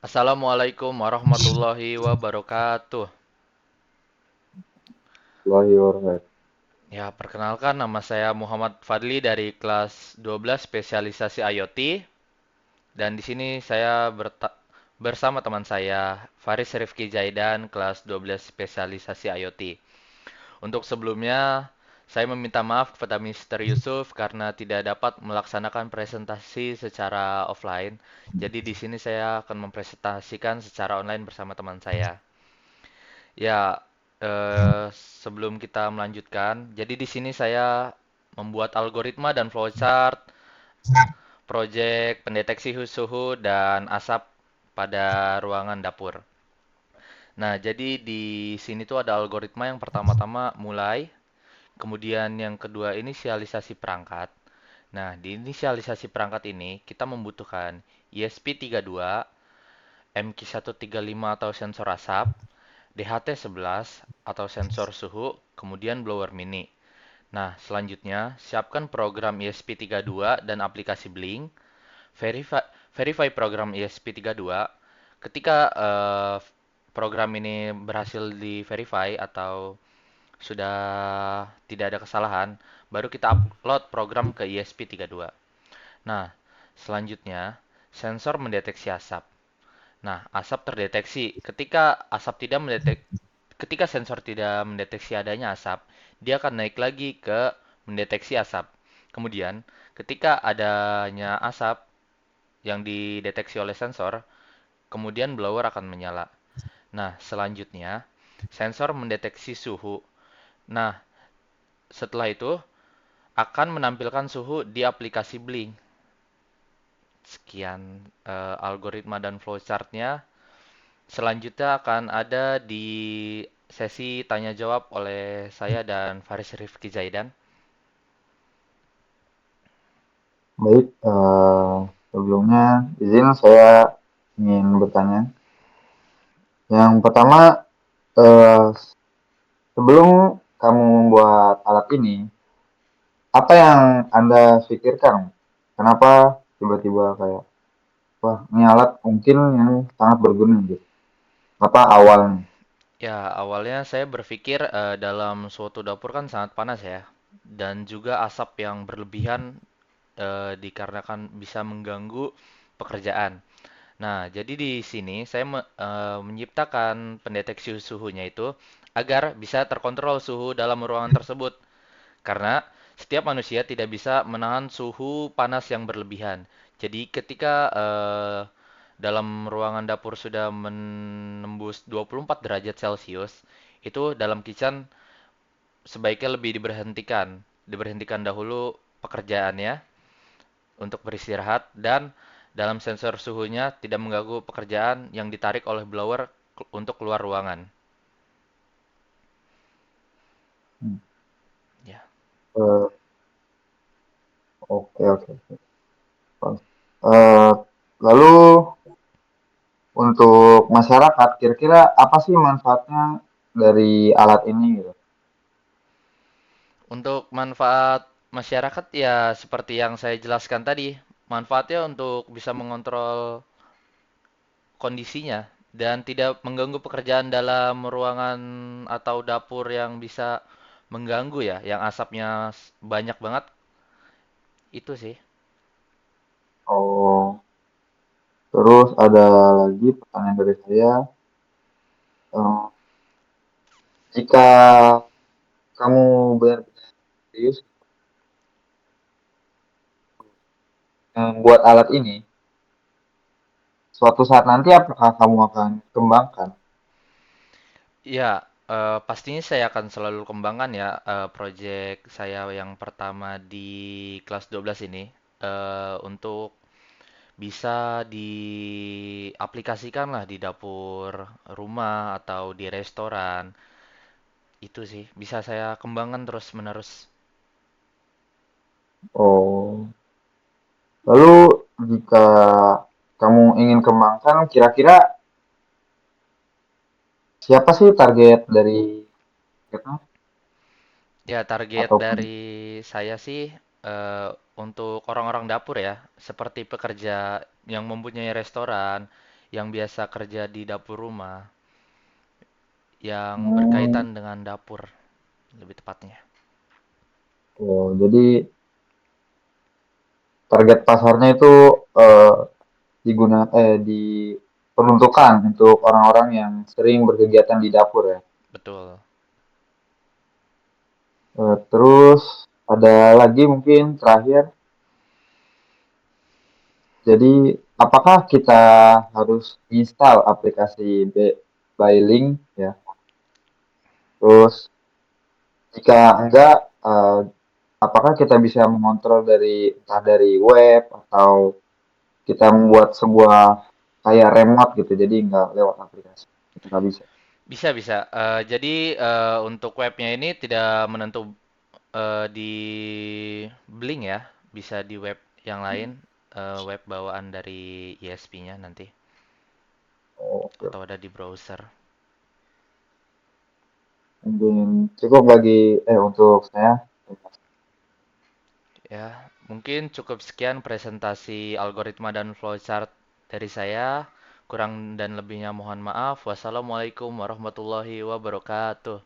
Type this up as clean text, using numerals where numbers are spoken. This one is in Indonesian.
Assalamualaikum warahmatullahi wabarakatuh. Wallahi warahmatullahi. Ya, perkenalkan nama saya Muhammad Fadli dari kelas 12 spesialisasi IoT dan di sini saya bersama teman saya Faris Rifki Zaidan kelas 12 spesialisasi IoT. Untuk sebelumnya, saya meminta maaf kepada Mr. Yusuf karena tidak dapat melaksanakan presentasi secara offline. Jadi di sini saya akan mempresentasikan secara online bersama teman saya. Ya, sebelum kita melanjutkan, jadi di sini saya membuat algoritma dan flowchart, proyek pendeteksi suhu dan asap pada ruangan dapur. Nah, jadi di sini tuh ada algoritma yang pertama-tama mulai, kemudian yang kedua inisialisasi perangkat. Nah, di inisialisasi perangkat ini kita membutuhkan ESP32, MQ135 atau sensor asap, DHT11 atau sensor suhu, kemudian blower mini. Nah, selanjutnya, siapkan program ESP32 dan aplikasi Blink. Verify, verify program ESP32. Ketika program ini berhasil di-verify atau sudah tidak ada kesalahan, baru kita upload program ke ESP32. Nah, selanjutnya, sensor mendeteksi asap. Nah, asap terdeteksi. Ketika sensor tidak mendeteksi adanya asap, dia akan naik lagi ke mendeteksi asap. Kemudian, ketika adanya asap yang dideteksi oleh sensor, kemudian blower akan menyala. Nah, selanjutnya, sensor mendeteksi suhu. Nah, setelah itu akan menampilkan suhu di aplikasi Blink. Sekian algoritma dan flowchartnya. Selanjutnya akan ada di sesi tanya jawab oleh saya dan Faris Rifki Zaidan. Baik, sebelumnya izin saya ingin bertanya. Yang pertama, eh, sebelum kamu membuat alat ini, apa yang Anda pikirkan? Kenapa tiba-tiba kayak, wah, ini alat mungkin yang sangat berguna gitu. Apa awalnya? Ya, awalnya saya berpikir dalam suatu dapur kan sangat panas ya. Dan juga asap yang berlebihan dikarenakan bisa mengganggu pekerjaan. Nah, jadi di sini saya menciptakan pendeteksi suhunya itu agar bisa terkontrol suhu dalam ruangan tersebut. Karena setiap manusia tidak bisa menahan suhu panas yang berlebihan. Jadi ketika dalam ruangan dapur sudah menembus 24 derajat Celcius, itu dalam kitchen sebaiknya lebih diberhentikan. Diberhentikan dahulu pekerjaannya untuk beristirahat dan dalam sensor suhunya tidak mengganggu pekerjaan yang ditarik oleh blower untuk keluar ruangan. Hmm. Ya. Eh, oke, oke, oke. Eh, lalu untuk masyarakat, kira-kira apa sih manfaatnya dari alat ini gitu? Untuk manfaat masyarakat ya seperti yang saya jelaskan tadi, manfaatnya untuk bisa mengontrol kondisinya dan tidak mengganggu pekerjaan dalam ruangan atau dapur yang bisa mengganggu ya, yang asapnya banyak banget itu sih. Oh, terus ada lagi pertanyaan dari saya, eh, jika kamu benar-benar serius membuat alat ini, suatu saat nanti apakah kamu akan kembangkan? Ya, pastinya saya akan selalu kembangkan ya project saya yang pertama di kelas 12 ini untuk bisa diaplikasikan lah di dapur rumah atau di restoran. Itu sih, bisa saya kembangkan terus-menerus. Oh, lalu jika kamu ingin kembangkan, kira-kira siapa sih target dari kita Ya, target ataupun dari saya sih untuk orang-orang dapur ya, seperti pekerja yang mempunyai restoran, yang biasa kerja di dapur rumah, yang Hmm, berkaitan dengan dapur lebih tepatnya. oh, jadi target pasarnya itu eh, diperuntukkan untuk orang-orang yang sering berkegiatan di dapur ya. Betul. Terus ada lagi mungkin terakhir. Jadi apakah kita harus install aplikasi Bylink ya? Terus jika enggak, apakah kita bisa mengontrol dari entah dari web atau kita membuat sebuah kayak remote gitu, jadi nggak lewat aplikasi. Nggak bisa. Bisa, bisa. Jadi untuk webnya ini tidak menentu di Blink ya, bisa di web yang lain, web bawaan dari ISP-nya nanti, Oke, atau oke. ada di browser. Mungkin cukup untuk saya. Ya, mungkin cukup sekian presentasi algoritma dan flowchart dari saya. Kurang dan lebihnya mohon maaf. Wassalamualaikum warahmatullahi wabarakatuh.